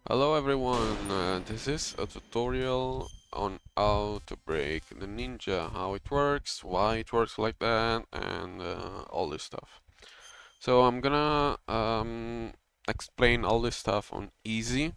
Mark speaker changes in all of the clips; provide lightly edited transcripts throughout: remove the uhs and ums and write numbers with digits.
Speaker 1: Hello everyone, this is a tutorial on how to break the ninja, how it works, why it works like that, and all this stuff. So I'm gonna explain all this stuff on easy,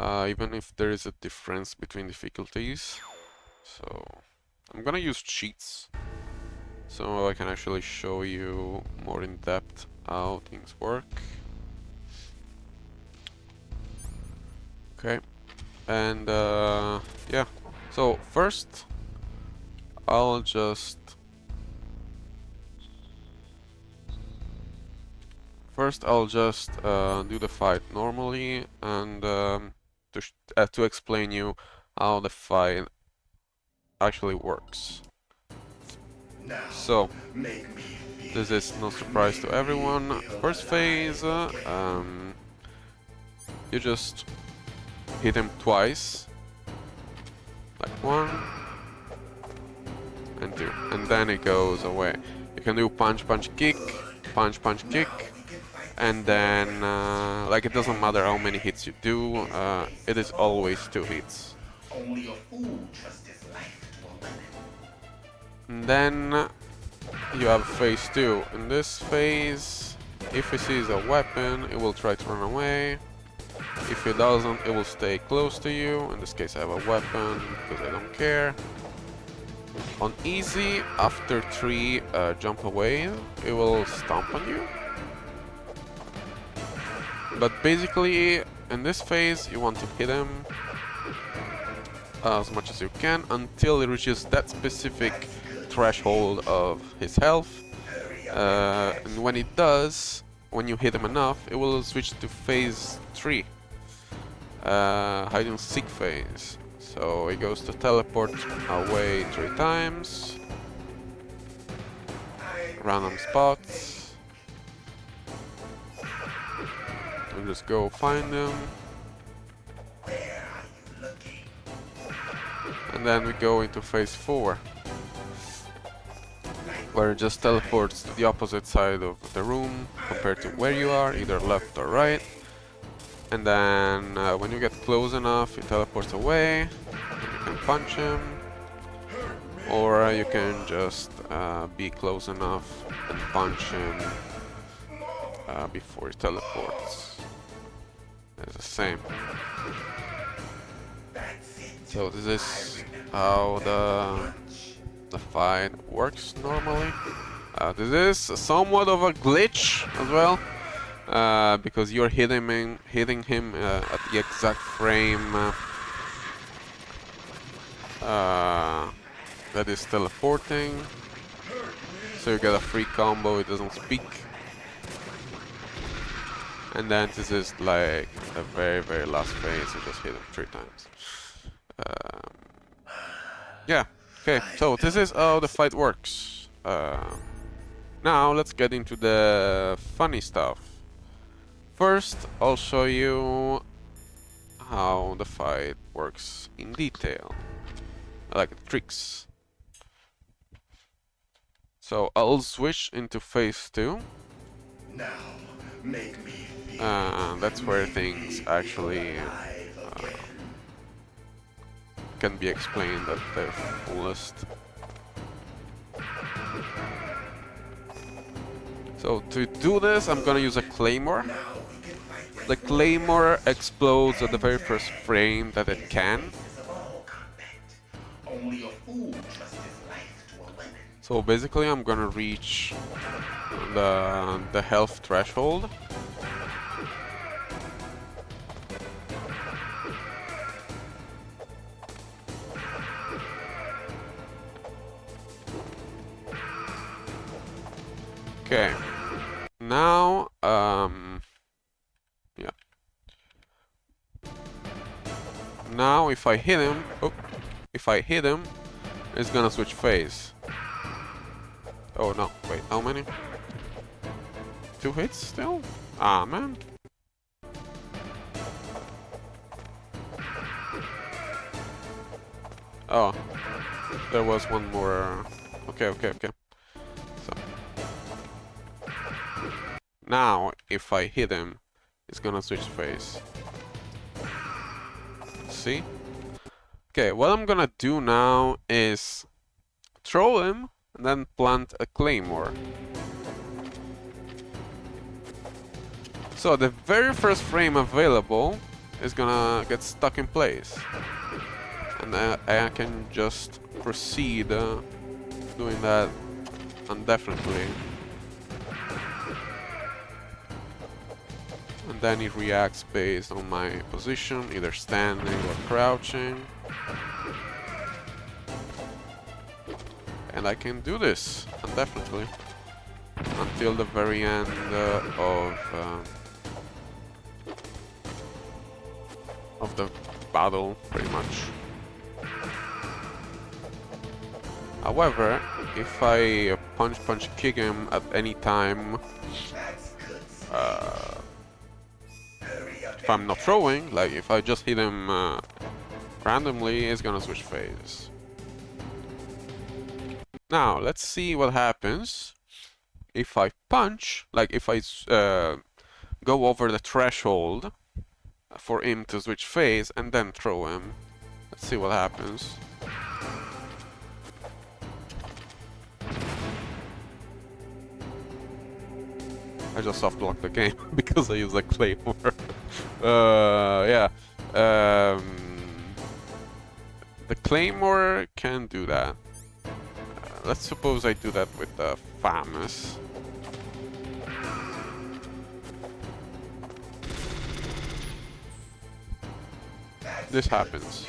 Speaker 1: even if there is a difference between difficulties. So I'm gonna use cheats, so I can actually show you more in depth how things work. Okay. And yeah, so first I'll just do the fight normally and to explain you how the fight actually works. So this is no surprise to everyone. First phase, you just hit him twice, like one and two, and then it goes away. You can do punch, punch, kick, punch, punch, kick, and then like it doesn't matter how many hits you do, it is always 2 hits.
Speaker 2: Only a fool trusts his life to a weapon.
Speaker 1: And then you have phase 2. In this phase, if it sees a weapon, it will try to run away. If it doesn't, it will stay close to you. In this case I have a weapon because I don't care. On easy, after 3 jump away, it will stomp on you. But basically, in this phase, you want to hit him as much as you can until it reaches that specific threshold of his health. And when it does, when you hit him enough, it will switch to phase 3, hide and seek phase. So it goes to teleport away 3 times, random spots, and just go find him. And then we go into phase 4, where it just teleports to the opposite side of the room compared to where you are, either left or right. And then when you get close enough, it teleports away, and you can punch him, or you can just be close enough and punch him before he teleports. It's the same. So this is how the fight works normally. This is somewhat of a glitch as well, because you're hitting him at the exact frame that is teleporting. So you get a free combo, it doesn't speak. And then this is like the very last phase, you just hit him 3 times. Yeah, okay, so this is how the fight works. Now let's get into the funny stuff. First, I'll show you how the fight works in detail, like the tricks. So I'll switch into phase 2.
Speaker 2: Now, make me feel
Speaker 1: That's where things actually can be explained at their fullest. So to do this, I'm gonna use a Claymore. The Claymore explodes at the very first frame that it can.
Speaker 2: Only a fool trusts his life to a weapon.
Speaker 1: So basically I'm gonna reach the health threshold. Okay. Now yeah. Now if I hit him, it's gonna switch phase. Oh no, wait, how many? 2 hits still? Ah, man. Oh, there was one more. Okay. So now, if I hit him, it's gonna switch phase. See? Okay, what I'm gonna do now is throw him and then plant a Claymore. So the very first frame available is gonna get stuck in place. And I can just proceed doing that indefinitely. And then it reacts based on my position, either standing or crouching. And I can do this indefinitely until the very end of the battle, pretty much. However, if I punch kick him at any time, if I'm not throwing, like if I just hit him randomly, it's gonna switch phase. Now, let's see what happens if I punch, like if I go over the threshold for him to switch phase and then throw him. Let's see what happens. I just soft blocked the game because I used a Claymore. Yeah. The Claymore can do that. Let's suppose I do that with the Famas. This happens.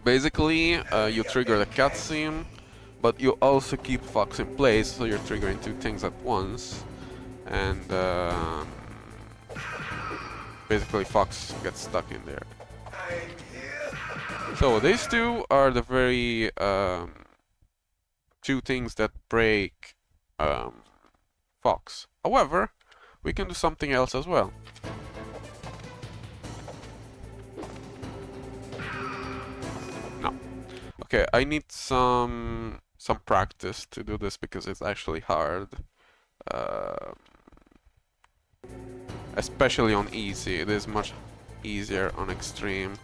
Speaker 1: Basically, you trigger the cutscene, but you also keep Fox in place, so you're triggering two things at once. And basically Fox gets stuck in there. So these two are the very two things that break Fox. However, we can do something else as well. No. Okay, I need some practice to do this because it's actually hard. Especially on easy, it is much easier on extreme.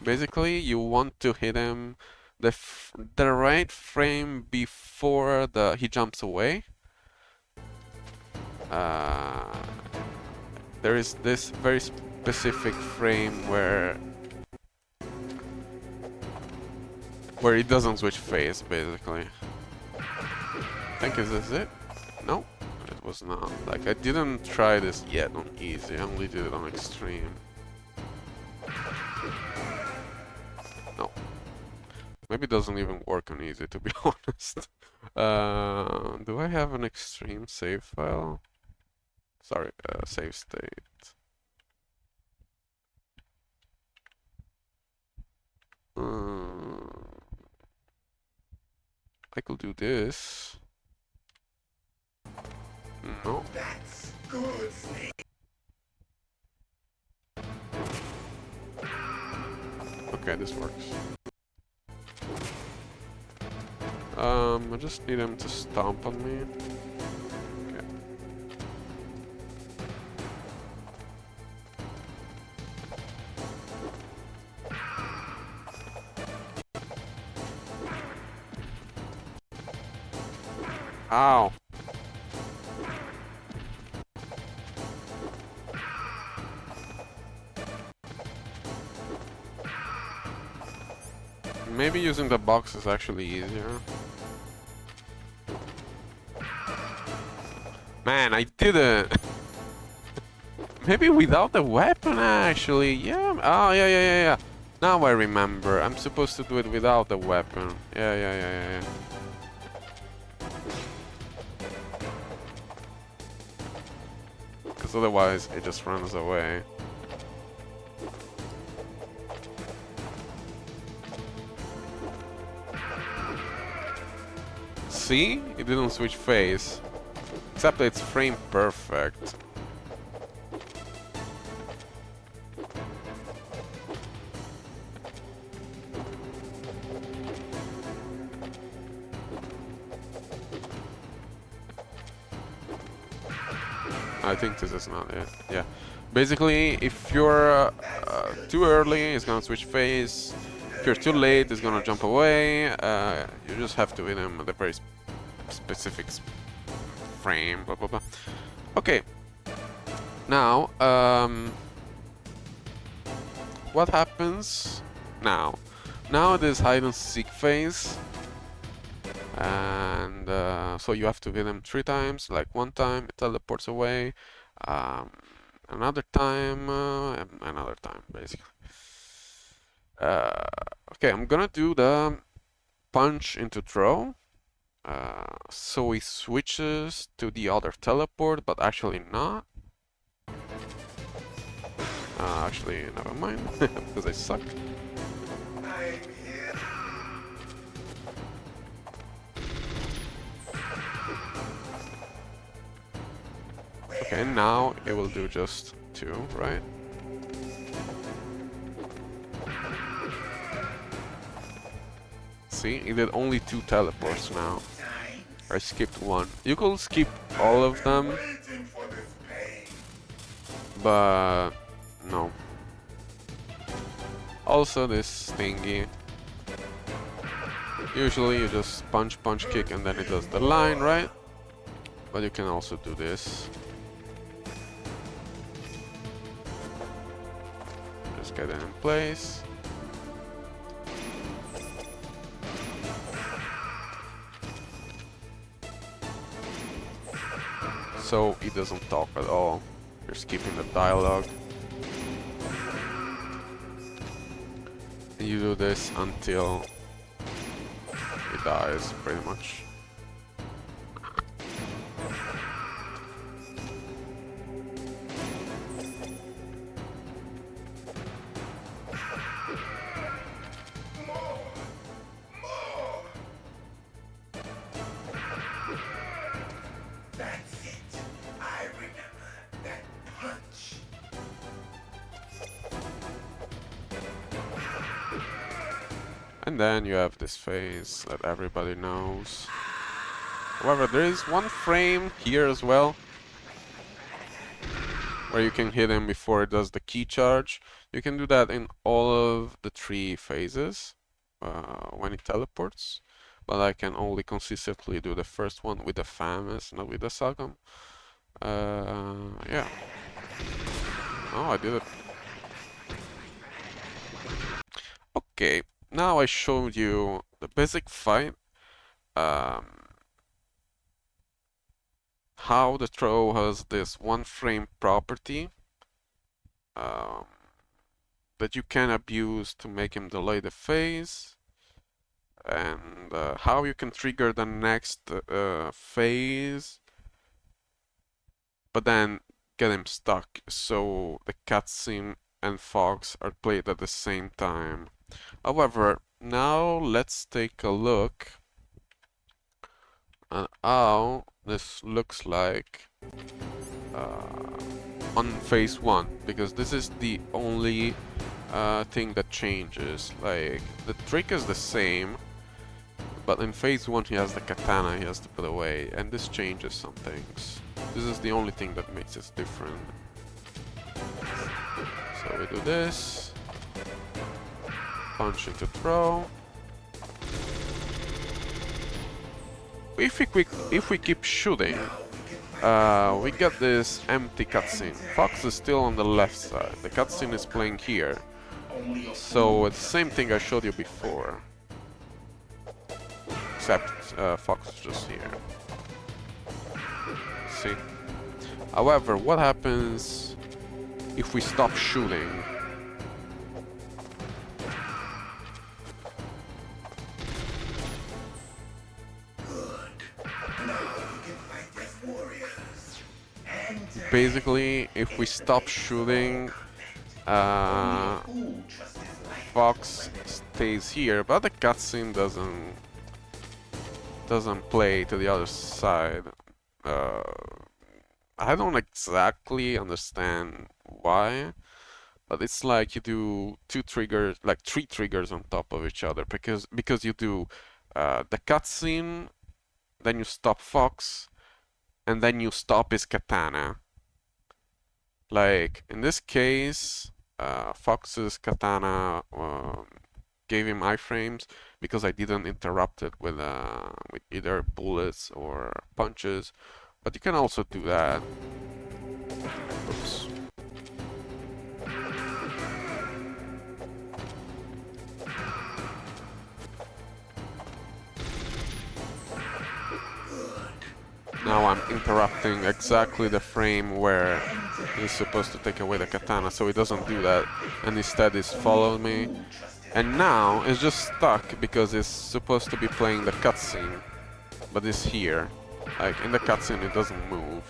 Speaker 1: Basically, you want to hit him the right frame before he jumps away. There is this very specific frame where it doesn't switch phase, basically. I think is this it? No, it was not. Like, I didn't try this yet on easy, I only did it on extreme. No. Maybe it doesn't even work on easy, to be honest. Do I have an extreme save file? Sorry, save state. I could do this. No.
Speaker 2: That's good, Snake.
Speaker 1: Okay, this works. I just need him to stomp on me. Okay. Ow. Maybe using the box is actually easier. Man, I did it! Maybe without the weapon, actually. Yeah. Oh, yeah. Now I remember. I'm supposed to do it without the weapon. Yeah. Because otherwise, it just runs away. See? It didn't switch phase. Except that it's frame perfect. I think this is not it. Yeah. Basically, if you're too early, it's gonna switch phase. If you're too late, it's gonna jump away. You just have to hit him at a very specific frame. Blah blah blah. Okay. Now, what happens now? Now it is hide and seek phase. And so you have to hit him 3 times. Like one time it teleports away, another time, and another time, basically. Okay, I'm gonna do the punch into throw. So he switches to the other teleport, but actually not. Actually, never mind, because I suck. Okay, now it will do just 2, right? See, it did only 2 teleports now. I skipped 1. You could skip all of them, but no. Also this thingy. Usually you just punch, punch, kick, and then it does the line, right? But you can also do this. Just get it in place. So he doesn't talk at all. You're skipping the dialogue. And you do this until he dies, pretty much. And then you have this phase that everybody knows. However, there is one frame here as well, where you can hit him before it does the key charge. You can do that in all of the 3 phases when it teleports, but I can only consistently do the first one with the Famas, not with the Sagam. Yeah. Oh, I did it. Okay, now I showed you the basic fight. How the throw has this 1 frame property that you can abuse to make him delay the phase, and how you can trigger the next phase, but then get him stuck, so the cutscene and Fox are played at the same time. However, now let's take a look at how this looks like on phase 1, because this is the only thing that changes. Like, the trick is the same, but in phase 1 he has the katana he has to put away, and this changes some things. This is the only thing that makes it different. So we do this, punch into throw. If we keep shooting, we get this empty cutscene. Fox is still on the left side. The cutscene is playing here. So it's the same thing I showed you before, except Fox is just here. See? However, what happens if we stop shooting? Basically, if we stop shooting, Fox stays here, but the cutscene doesn't play to the other side. I don't exactly understand why, but it's like you do 2 triggers, like 3 triggers on top of each other, because you do the cutscene, then you stop Fox, and then you stop his katana. Like, in this case, Fox's katana gave him iframes because I didn't interrupt it with either bullets or punches. But you can also do that. Oops. Now I'm interrupting exactly the frame where he's supposed to take away the katana, so he doesn't do that, and instead he's followed me. And now it's just stuck because it's supposed to be playing the cutscene, but it's here. Like, in the cutscene it doesn't move.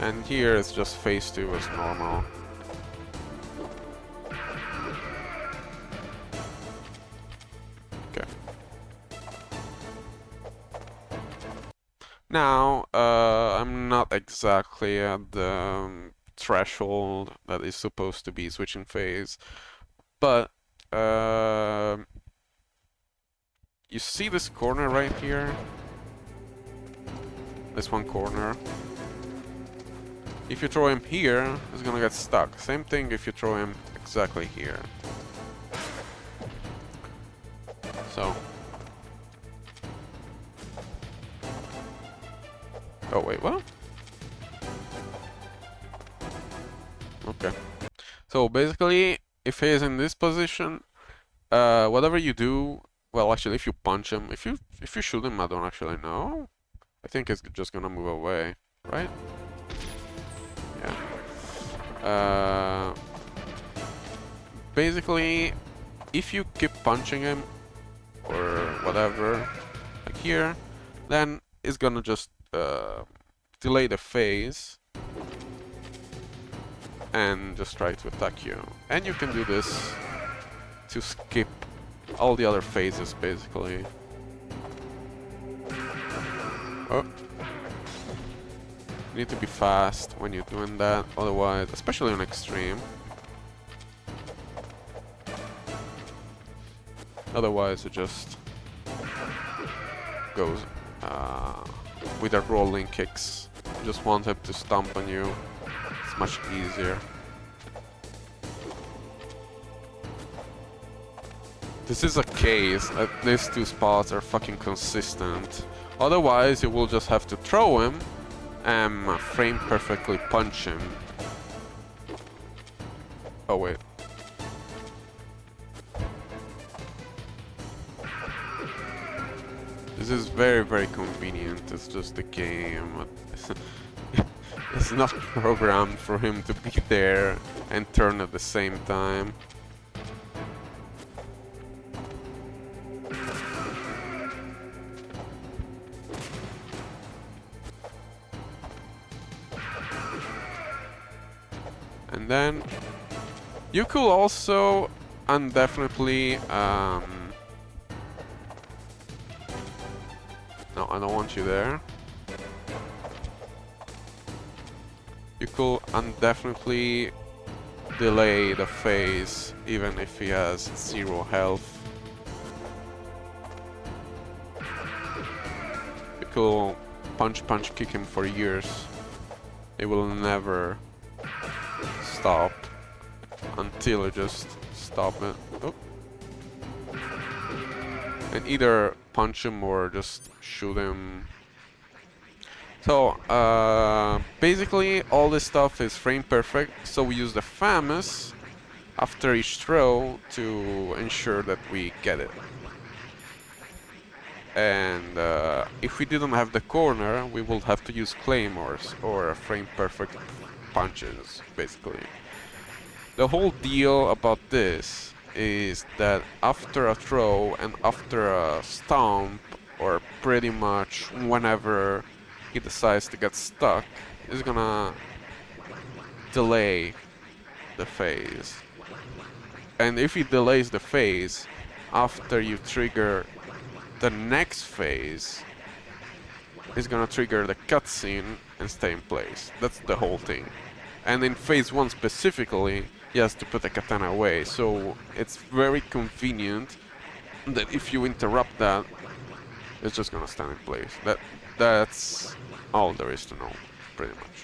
Speaker 1: And here it's just phase 2 as normal. Okay. Now, I'm not exactly at the threshold that is supposed to be switching phase, but you see this corner right here? This one corner. If you throw him here, he's gonna get stuck. Same thing if you throw him exactly here. So. Oh wait, what? Okay. So basically, if he is in this position, whatever you do, well, actually, if you punch him, if you shoot him, I don't actually know. I think it's just gonna move away, right? Yeah. Basically, if you keep punching him or whatever, like here, then it's gonna just delay the phase and just try to attack you. And you can do this to skip all the other phases, basically. Oh. You need to be fast when you're doing that, otherwise, especially on extreme. Otherwise, it just goes with the rolling kicks. You just want him to stomp on you. It's much easier. This is a case that these two spots are fucking consistent. Otherwise, you will just have to throw him and frame perfectly punch him. Oh wait. This is very, very convenient. It's just a game. It's not programmed for him to be there and turn at the same time. And then you could also indefinitely no, I don't want you there. You could indefinitely delay the phase even if he has 0 health. You could punch kick him for years. It will never stop until you just stop it. Oh. And either punch him or just shoot him. So basically all this stuff is frame perfect, so we use the Famas after each throw to ensure that we get it. And if we didn't have the corner, we would have to use Claymores or frame perfect punches, basically. The whole deal about this is that after a throw and after a stomp, or pretty much whenever he decides to get stuck, is gonna delay the phase. And if he delays the phase, after you trigger the next phase, is gonna trigger the cutscene and stay in place. That's the whole thing. And in phase 1 specifically, he has to put the katana away, so it's very convenient that if you interrupt that, it's just gonna stand in place. That's all there is to know. pretty much.